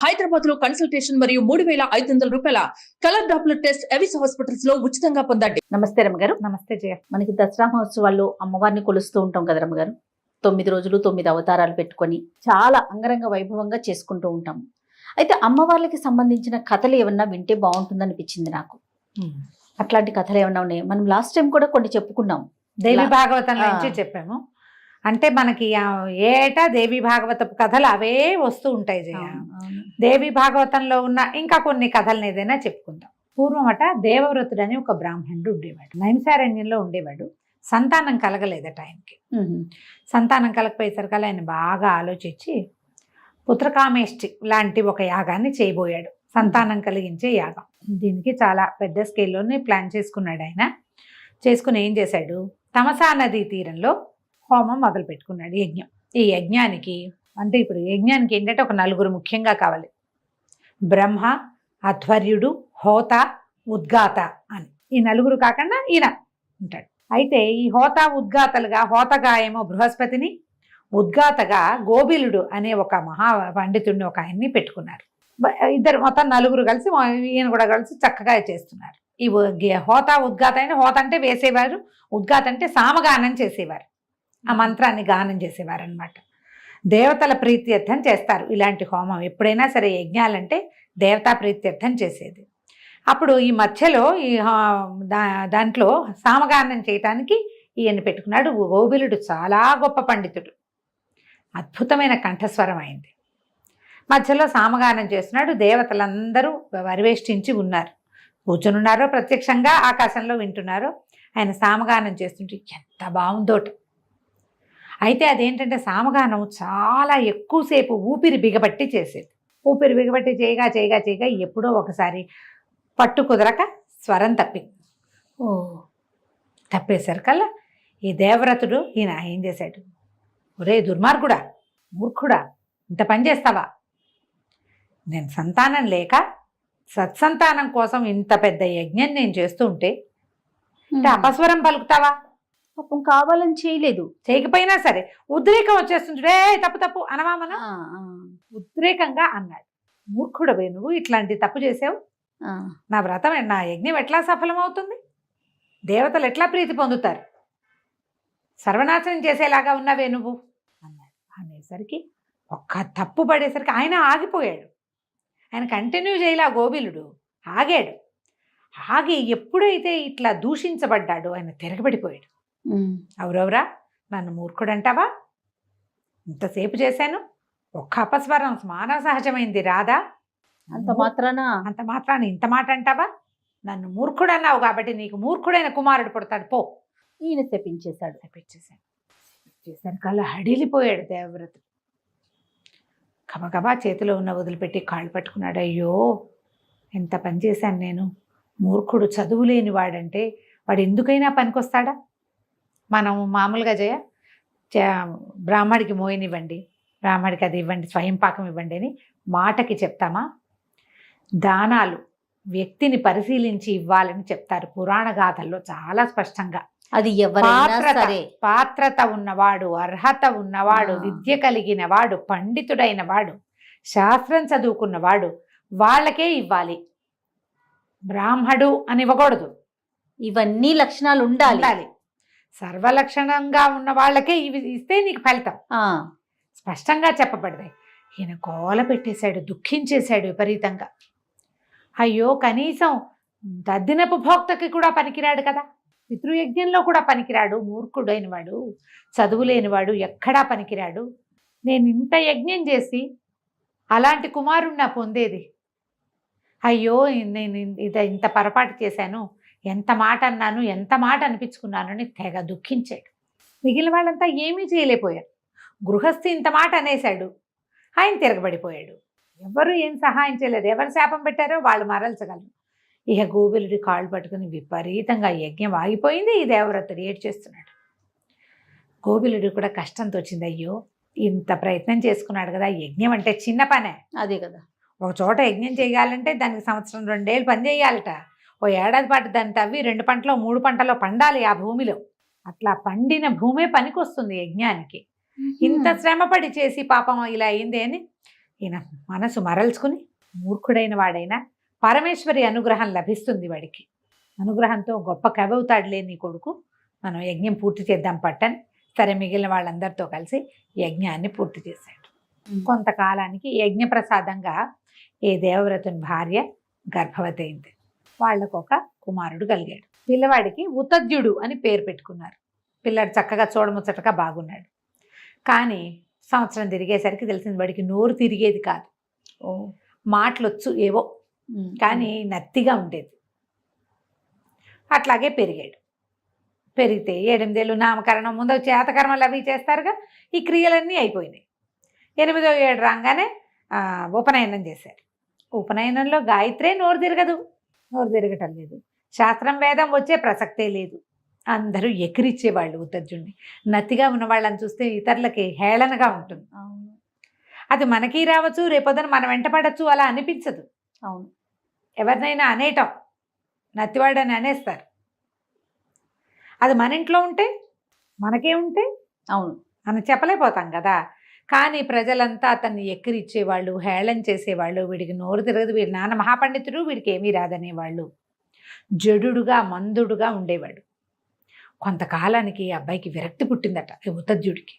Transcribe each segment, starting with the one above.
హైదరాబాద్ లో కన్సల్టేషన్ మరియు 3,500 రూపాయల colour Doppler test Avis hospitals లో ఉచితంగా పొందండి. నమస్తే రమ్మగారు. నమస్తే జయ. మనకి దసరా మహోత్సవాల్లో అమ్మవారిని కొలుస్తూ ఉంటాం కదా రమ్మగారు. 9 రోజులు 9 అవతారాలు పెట్టుకొని చాలా అంగరంగ వైభవంగా చేసుకుంటూ ఉంటాం. అయితే అమ్మవార్లకి సంబంధించిన కథలు ఏమన్నా వింటే బాగుంటుంది అనిపించింది నాకు. అట్లాంటి కథలు ఏమన్నా ఉన్నాయి? మనం లాస్ట్ టైం కూడా కొన్ని చెప్పుకున్నాం. దేవి భాగవతం నుంచి చెప్పాము. అంటే మనకి ఏటా దేవి భాగవతపు కథలు అవే వస్తూ ఉంటాయి జయ. దేవి భాగవతంలో ఉన్న ఇంకా కొన్ని కథలను ఏదైనా చెప్పుకుందాం. పూర్వమట దేవవ్రతుడు అని ఒక బ్రాహ్మణుడు ఉండేవాడు. నైమిసారణ్యంలో ఉండేవాడు. సంతానం కలగలేదట ఆయనకి. సంతానం కలగపోయేసరికల్లా ఆయన బాగా ఆలోచించి పుత్రకామేష్టి లాంటి ఒక యాగాన్ని చేయబోయాడు. సంతానం కలిగించే యాగం. దీనికి చాలా పెద్ద స్కేల్లోనే ప్లాన్ చేసుకున్నాడు ఆయన. చేసుకుని ఏం చేశాడు, తమసా నదీ తీరంలో హోమం మొదలు పెట్టుకున్నాడు, యజ్ఞం. ఈ యజ్ఞానికి అంటే ఇప్పుడు యజ్ఞానికి ఏంటంటే ఒక 4 ముఖ్యంగా కావాలి. బ్రహ్మ, అధ్వర్యుడు, హోత, ఉద్గాత అని. ఈ 4 కాకుండా ఈయన ఉంటాడు. అయితే ఈ హోత ఉద్గాతలుగా, హోతగా ఏమో బృహస్పతిని, ఉద్గాతగా గోబిలుడు అనే ఒక మహా పండితుడిని ఒక ఆయన్ని పెట్టుకున్నారు. ఇద్దరు మొత్తం 4 కలిసి ఈయన కూడా కలిసి చక్కగా చేస్తున్నారు. ఈ హోత ఉద్గాత అయిన, హోత అంటే వేసేవారు, ఉద్గాత అంటే సామగానం చేసేవారు, ఆ మంత్రాన్ని గానం చేసేవారు అనమాట. దేవతల ప్రీత్యర్థం చేస్తారు ఇలాంటి హోమం. ఎప్పుడైనా సరే యజ్ఞాలంటే దేవతా ప్రీత్యర్థం చేసేది. అప్పుడు ఈ మధ్యలో ఈ దాంట్లో సామగానం చేయటానికి ఈయన పెట్టుకున్నాడు. గోబిలుడు చాలా గొప్ప పండితుడు, అద్భుతమైన కంఠస్వరం అయింది. మధ్యలో సామగానం చేస్తున్నాడు. దేవతలందరూ పరివేష్టించి ఉన్నారు, కూర్చొనున్నారో ప్రత్యక్షంగా ఆకాశంలో వింటున్నారో. ఆయన సామగానం చేస్తుంటే ఎంత బాగుందోట. అయితే అదేంటంటే సామగానం చాలా ఎక్కువసేపు ఊపిరి బిగబట్టి చేసేది. ఊపిరి బిగబట్టి చేయగా చేయగా చేయగా ఎప్పుడో ఒకసారి పట్టు కుదరక స్వరం తప్పింది. తప్పేసరికల్లా ఈ దేవవ్రతుడు ఈయన ఏం చేశాడు, ఒరే దుర్మార్గుడా, మూర్ఖుడా, ఇంత పని చేస్తావా? నేను సంతానం లేక సత్సంతానం కోసం ఇంత పెద్ద యజ్ఞం నేను చేస్తూ ఉంటే అపస్వరం పలుకుతావా? పాపం కావాలని చేయలేదు. చేయకపోయినా సరే ఉద్రేకం వచ్చేస్తుంటే తప్పు తప్పు అనవా మనం? ఉద్రేకంగా అన్నాడు. మూర్ఖుడవే నువ్వు, ఇట్లాంటి తప్పు చేసావు. నా వ్రతం, నా యజ్ఞం ఎట్లా సఫలమవుతుంది? దేవతలు ఎట్లా ప్రీతి పొందుతారు? సర్వనాశనం చేసేలాగా ఉన్నావే నువ్వు అన్నాడు. అనేసరికి ఒక్క తప్పు పడేసరికి ఆయన ఆగిపోయాడు. ఆయన కంటిన్యూ చేయలే. గోబిలుడు ఆగాడు. ఆగి ఎప్పుడైతే ఇట్లా దూషించబడ్డాడో ఆయన తిరగబడిపోయాడు. అవురవరా, నన్ను మూర్ఖుడంటావా? ఇంతసేపు చేశాను, ఒక్క అపస్వరం మానవ సహజమైంది రాదా? అంత మాత్రాన ఇంత మాట అంటావా? నన్ను మూర్ఖుడు అన్నావు కాబట్టి నీకు మూర్ఖుడైన కుమారుడు పుడతాడు పో. ఈయన తెప్పించేశాడు. చేశాను కల్లా హడిలిపోయాడు దేవవ్రతుడు. గబగబా చేతిలో ఉన్న వదిలిపెట్టి కాళ్ళు పట్టుకున్నాడు. అయ్యో, ఎంత పని చేశాను నేను. మూర్ఖుడు, చదువు లేని వాడంటే వాడు ఎందుకైనా పనికొస్తాడా? మనం మామూలుగా బ్రాహ్మడికి మోయనివ్వండి, బ్రాహ్మడికి అది ఇవ్వండి, స్వయం పాకం ఇవ్వండి అని మాటకి చెప్తామా? దానాలు వ్యక్తిని పరిశీలించి ఇవ్వాలని చెప్తారు పురాణ గాథల్లో చాలా స్పష్టంగా. అది ఎవరైనా సరే పాత్రత ఉన్నవాడు, అర్హత ఉన్నవాడు, విద్య కలిగిన వాడు, పండితుడైన వాడు, శాస్త్రం చదువుకున్నవాడు, వాళ్ళకే ఇవ్వాలి. బ్రాహ్మడు అని ఇవ్వకూడదు. ఇవన్నీ లక్షణాలు ఉండాలి. సర్వలక్షణంగా ఉన్న వాళ్ళకే ఇవి ఇస్తే నీకు ఫలితం స్పష్టంగా చెప్పబడతాయి. ఈయన గోల పెట్టేశాడు, దుఃఖించేశాడు విపరీతంగా. అయ్యో, కనీసం దద్దినపు భోక్తకి కూడా పనికిరాడు కదా, పితృయజ్ఞంలో కూడా పనికిరాడు, మూర్ఖుడైన వాడు, చదువు లేనివాడు, ఎక్కడా పనికిరాడు. నేను ఇంత యజ్ఞం చేసి అలాంటి కుమారుణ్ణి పొందేది. అయ్యో, నేను ఇంత పొరపాటు చేశాను, ఎంత మాట అన్నాను, ఎంత మాట అనిపించుకున్నాను అని తెగ దుఃఖించాడు. మిగిలిన వాళ్ళంతా ఏమీ చేయలేకపోయారు. గృహస్థి ఇంత మాట అనేశాడు, ఆయన తిరగబడిపోయాడు. ఎవరు ఏం సహాయం చేయలేదు. ఎవరు శాపం పెట్టారో వాళ్ళు మరల్చగలరు. ఇక గోబిలుడి కాళ్ళు పట్టుకుని విపరీతంగా యజ్ఞం ఆగిపోయింది. ఈ దేవవ్రతుడు ఏడ్చేస్తున్నాడు. గోబిలుడు కూడా కష్టంతో వచ్చింది. అయ్యో, ఇంత ప్రయత్నం చేసుకున్నాడు కదా, యజ్ఞం అంటే చిన్న పనే. అదే కదా, ఒక చోట యజ్ఞం చేయాలంటే దానికి 1-2 ఏళ్ళు పని చేయాలట. ఓ ఏడాది పాటు దాన్ని తవ్వి 2 పంటలో 3 పంటలో పండాలి ఆ భూమిలో. అట్లా పండిన భూమే పనికొస్తుంది యజ్ఞానికి. ఇంత శ్రమపడి చేసి పాపం ఇలా అయింది అని ఈయన మనసు మరల్చుకుని మూర్ఖుడైన వాడైనా పరమేశ్వరి అనుగ్రహం లభిస్తుంది వాడికి, అనుగ్రహంతో గొప్ప కవి అవుతాడులే నీ కొడుకు, మనం యజ్ఞం పూర్తి చేద్దాం పట్టని. సరే మిగిలిన వాళ్ళందరితో కలిసి యజ్ఞాన్ని పూర్తి చేశాడు. కొంతకాలానికి యజ్ఞప్రసాదంగా ఏ దేవవ్రతుని భార్య గర్భవతి అయింది. వాళ్లకు ఒక కుమారుడు కలిగాడు. పిల్లవాడికి ఉతద్యుడు అని పేరు పెట్టుకున్నారు. పిల్లాడు చక్కగా చూడముచ్చటగా బాగున్నాడు. కానీ సంవత్సరం తిరిగేసరికి తెలిసింది వాడికి నోరు తిరిగేది కాదు, మాటలొచ్చు ఏవో, కానీ నత్తిగా ఉండేది. అట్లాగే పెరిగాడు. పెరిగితే 7 ఏళ్ళు నామకరణం, ముందు చేతకర్మలు అవి చేస్తారుగా, ఈ క్రియలన్నీ అయిపోయినాయి. 8వ ఏడు రాగానే ఉపనయనం చేశారు. ఉపనయనంలో గాయత్రే నోరు తిరగదు, నోరు తిరగటం లేదు. శాస్త్రం వేదం వచ్చే ప్రసక్తే లేదు. అందరూ ఎకిరిచ్చేవాళ్ళు ఉత్తర్జుడిని. నత్తిగా ఉన్న వాళ్ళని చూస్తే ఇతరులకి హేళనగా ఉంటుంది. అది మనకి రావచ్చు, రేపొద్దున మనం వెంట పడచ్చు, అలా అనిపించదు. అవును, ఎవరినైనా అనేయటం, నత్తివాడని అనేస్తారు. అది మన ఇంట్లో ఉంటే మనకే ఉంటే అవును అని చెప్పలేకపోతాం కదా. కానీ ప్రజలంతా అతన్ని ఎక్కిరిచ్చేవాళ్ళు, హేళన చేసేవాళ్ళు. వీడికి నోరు తిరగదు, వీడి నాన్న మహాపండితుడు, వీడికి ఏమీ రాదనేవాళ్ళు. జడుడుగా మందుడుగా ఉండేవాడు. కొంతకాలానికి అబ్బాయికి విరక్తి పుట్టిందట ఈ ఉత్తర్జుడికి.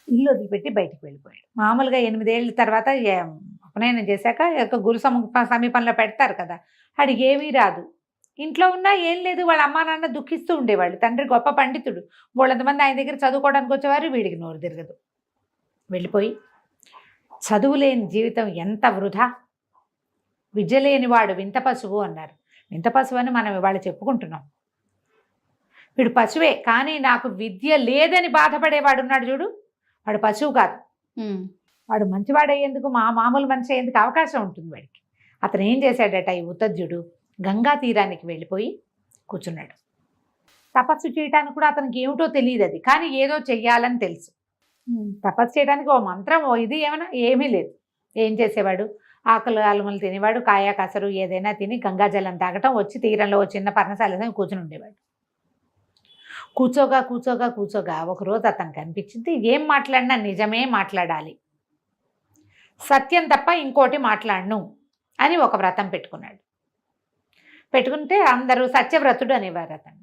ఇల్లు వదిలిపెట్టి బయటికి వెళ్ళిపోయాడు. మామూలుగా 8 ఏళ్ళ తర్వాత ఉపనయనం చేశాక గురు సమీపంలో పెడతారు కదా, వాడికి ఏమీ రాదు. ఇంట్లో ఉన్నా ఏం లేదు, వాళ్ళ అమ్మా నాన్న దుఃఖిస్తూ ఉండేవాళ్ళు. తండ్రి గొప్ప పండితుడు, వాళ్ళంతమంది ఆయన దగ్గర చదువుకోవడానికి వచ్చేవారు. వీడికి నోరు తిరగదు. వెళ్ళిపోయి చదువు లేని జీవితం ఎంత వృధా, విద్య లేనివాడు వింత పశువు అన్నారు. వింత పశువు అని మనం ఇవాళ చెప్పుకుంటున్నాం. వీడు పశువే, కానీ నాకు విద్య లేదని బాధపడేవాడు ఉన్నాడు చూడు, వాడు పశువు కాదు. వాడు మంచివాడయ్యేందుకు, మామూలు మనిషి అయ్యేందుకు అవకాశం ఉంటుంది వాడికి. అతను ఏం చేశాడట, ఈ ఉత్తర్జుడు గంగా తీరానికి వెళ్ళిపోయి కూర్చున్నాడు. తపస్సు చేయడానికి కూడా అతనికి ఏమిటో తెలియదు అది, కానీ ఏదో చెయ్యాలని తెలుసు. తపస్సు చేయడానికి ఓ మంత్రం, ఓ ఇది ఏమైనా ఏమీ లేదు. ఏం చేసేవాడు, ఆకులు అలములు తినేవాడు, కాయ కసరు ఏదైనా తిని గంగాజలం తాగటం, వచ్చి తీరంలో ఓ చిన్న పర్ణశాల కూర్చుని ఉండేవాడు. కూర్చోగా ఒకరోజు అతనికి అనిపించింది, ఏం మాట్లాడినా నిజమే మాట్లాడాలి, సత్యం తప్ప ఇంకోటి మాట్లాడను అని ఒక వ్రతం పెట్టుకున్నాడు. పెట్టుకుంటే అందరూ సత్యవ్రతుడు అనేవారు అతను.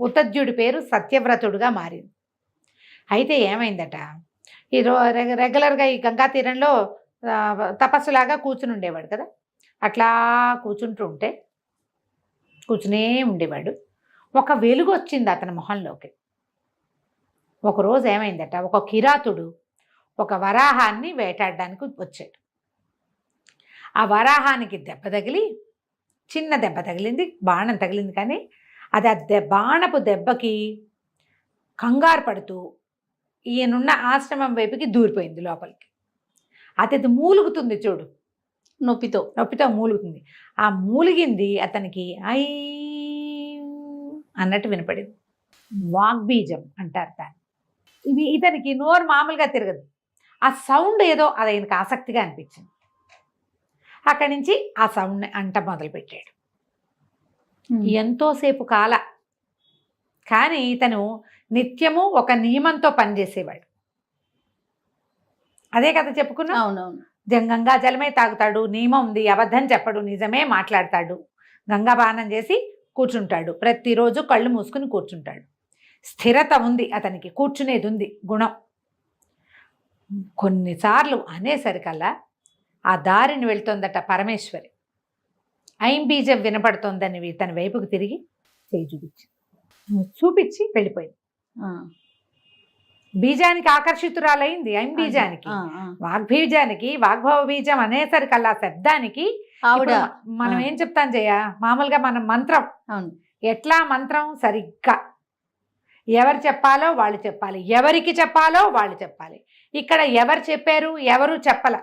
ఉత్తర్జుడి పేరు సత్యవ్రతుడుగా మారింది. అయితే ఏమైందట, ఈ రెగ్యులర్గా ఈ గంగా తీరంలో తపస్సులాగా కూర్చుని ఉండేవాడు కదా. అట్లా కూర్చునే ఉండేవాడు. ఒక వెలుగు వచ్చింది అతని మొహంలోకి. ఒకరోజు ఏమైందట, ఒక కిరాతుడు ఒక వరాహాన్ని వేటాడడానికి వచ్చాడు. ఆ వరాహానికి చిన్న దెబ్బ తగిలింది, బాణం తగిలింది. కానీ అది ఆ బాణపు దెబ్బకి కంగారు పడుతూ ఈయనున్న ఆశ్రమం వైపుకి దూరిపోయింది లోపలికి. అది మూలుగుతుంది చూడు, నొప్పితో మూలుగుతుంది. ఆ మూలిగింది అతనికి ఐ అన్నట్టు వినపడింది. వాగ్బీజం అంటారు దాన్ని. ఇతనికి నోరు మామూలుగా తిరగదు. ఆ సౌండ్ ఏదో అది ఆయనకు ఆసక్తిగా అనిపించింది. అక్కడి నుంచి ఆ సౌండ్ని అంట మొదలుపెట్టాడు. ఎంతోసేపు కానీ ఇతను నిత్యము ఒక నియమంతో పనిచేసేవాడు. అదే కదా చెప్పుకున్నా. అవునవును. గంగా జలమే తాగుతాడు, నియమం ఉంది, అబద్ధం చెప్పడు, నిజమే మాట్లాడతాడు, గంగా పానం చేసి కూర్చుంటాడు, ప్రతిరోజు కళ్ళు మూసుకుని కూర్చుంటాడు. స్థిరత ఉంది అతనికి, కూర్చునేది ఉంది గుణం. కొన్నిసార్లు అనేసరికల్లా ఆ దారిని వెళ్తోందట పరమేశ్వరి. ఐంబీజం వినపడుతోందని తన వైపుకు తిరిగి చేయి చూపించి వెళ్ళిపోయింది. బీజానికి ఆకర్షితురాలైంది, ఐంబీజానికి. వాగ్బీజానికి, వాగ్భవ బీజం అనేసరికల్లా శబ్దానికి ఆవిడ మనం ఏం చెప్తాం మామూలుగా మనం మంత్రం, ఎట్లా మంత్రం సరిగ్గా ఎవరు చెప్పాలో వాళ్ళు చెప్పాలి, ఎవరికి చెప్పాలో వాళ్ళు చెప్పాలి. ఇక్కడ ఎవరు చెప్పారు, ఎవరు చెప్పల,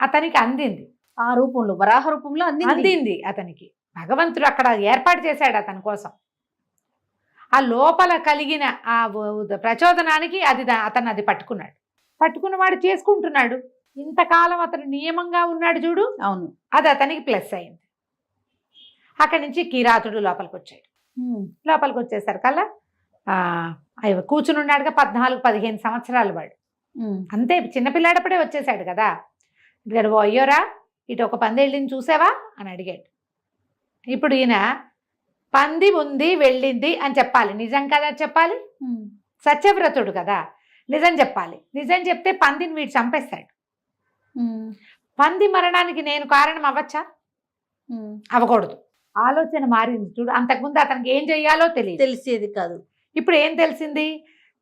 అతనికి అందింది. ఆ రూపంలో, వరాహ రూపంలో అందింది అతనికి. భగవంతుడు అక్కడ ఏర్పాటు చేశాడు అతని కోసం. ఆ లోపల కలిగిన ఆ ప్రచోదనానికి అతను అది పట్టుకున్నవాడు చేసుకుంటున్నాడు. ఇంతకాలం అతను నియమంగా ఉన్నాడు చూడు. అవును, అది అతనికి ప్లస్ అయింది. అక్కడి నుంచి కిరాతుడు లోపలికి వచ్చాడు. లోపలికి వచ్చేసరికల్లా కూర్చుని ఉన్నాడుగా 14-15 సంవత్సరాలు వాడు. అంతే, చిన్నపిల్లాడప్పుడే వచ్చేసాడు కదా. ఇక్కడ అయ్యోరా ఇటు ఒక పంది వెళ్ళింది చూసావా అని అడిగాడు. ఇప్పుడు ఈయన పంది ఉంది వెళ్ళింది అని చెప్పాలి, నిజం కదా చెప్పాలి, సత్యవ్రతుడు కదా, నిజం చెప్పాలి. నిజం చెప్తే పందిని వీడు చంపేస్తాడు. పంది మరణానికి నేను కారణం అవ్వచ్చా? అవ్వకూడదు. ఆలోచన మారింది చూడు. అంతకుముందు అతనికి ఏం చెయ్యాలో తెలిసేది కాదు. ఇప్పుడు ఏం తెలిసింది?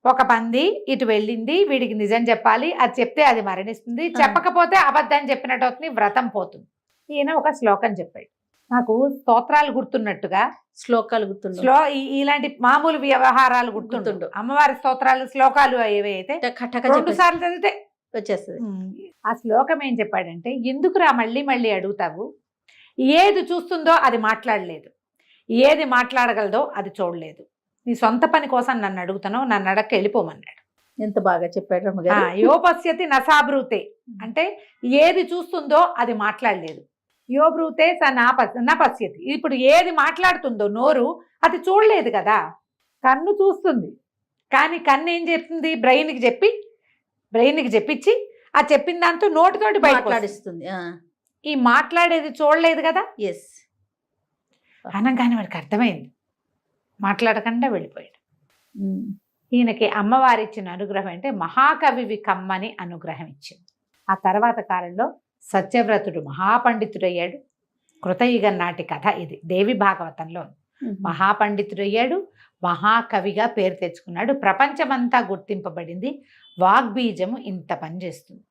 ఒక పంది ఇటు వెళ్ళింది, వీడికి నిజం చెప్పాలి, అది చెప్తే అది మరణిస్తుంది, చెప్పకపోతే అబద్ధం చెప్పినట్టు అవుతుంది, వ్రతం పోతుంది. ఈయన ఒక శ్లోకం చెప్పాడు. నాకు స్తోత్రాలు గుర్తున్నట్టుగా శ్లోకాలు గుర్తుండు, ఇలాంటి మామూలు వ్యవహారాలు గుర్తుండు. అమ్మవారి స్తోత్రాలు శ్లోకాలు ఏవి అయితే 2 సార్లు చదివితే వచ్చేస్తుంది. ఆ శ్లోకం ఏం చెప్పాడంటే, ఎందుకురా మళ్ళీ మళ్ళీ అడుగుతావు, ఏది చూస్తుందో అది మాట్లాడలేదు, ఏది మాట్లాడగలదో అది చూడలేదు, నీ సొంత పని కోసం నన్ను అడుగుతాను, నన్ను అడక్క వెళ్ళిపోమన్నాడు. ఎంత బాగా చెప్పాడు రమ్మగారు. యోపశ్యతి నసాబ్రూతే అంటే ఏది చూస్తుందో అది మాట్లాడలేదు, యోబ్రూతే నపశ్యతి. ఇప్పుడు ఏది మాట్లాడుతుందో నోరు అది చూడలేదు కదా, కన్ను చూస్తుంది, కానీ కన్ను ఏం చెప్తుంది? బ్రెయిన్కి చెప్పించి ఆ చెప్పిన దాంతో నోటితోటి మాట్లాడిస్తుంది. ఈ మాట్లాడేది చూడలేదు కదా. ఎస్ అనగానే వాడికి అర్థమైంది, మాట్లాడకుండా వెళ్ళిపోయాడు. ఈయనకి అమ్మవారి ఇచ్చిన అనుగ్రహం అంటే మహాకవివి కమ్మని అనుగ్రహం ఇచ్చింది. ఆ తర్వాత కాలంలో సత్యవ్రతుడు మహాపండితుడయ్యాడు. కృతయుగం నాటి కథ ఇది, దేవి భాగవతంలో. మహాపండితుడయ్యాడు, మహాకవిగా పేరు తెచ్చుకున్నాడు, ప్రపంచమంతా గుర్తింపబడింది. వాగ్బీజము ఇంత పనిచేస్తుంది,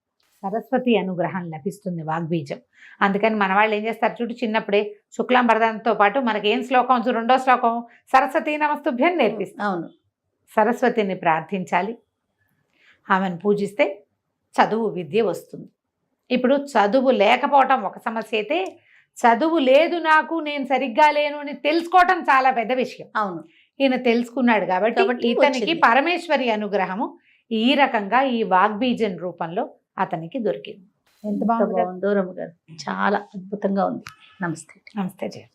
సరస్వతి అనుగ్రహం లభిస్తుంది వాగ్బీజం. అందుకని మన వాళ్ళు ఏం చేస్తారు చూడు, చిన్నప్పుడే శుక్లాంబరదంతో పాటు మనకి ఏం శ్లోకం, 2వ శ్లోకం సరస్వతి నమస్తుభ్యం నేర్పిస్తాం. అవును, సరస్వతిని ప్రార్థించాలి, ఆమెను పూజిస్తే చదువు విద్య వస్తుంది. ఇప్పుడు చదువు లేకపోవటం ఒక సమస్య అయితే, చదువు లేదు నాకు, నేను సరిగ్గా లేను అని తెలుసుకోవటం చాలా పెద్ద విషయం. అవును, ఈయన తెలుసుకున్నాడు కాబట్టి ఇతనికి పరమేశ్వరి అనుగ్రహము ఈ రకంగా ఈ వాగ్బీజం రూపంలో అతనికి దొరికింది. ఎంత బాగుందో రమ్మగారు, చాలా అద్భుతంగా ఉంది. నమస్తే. నమస్తే జయ.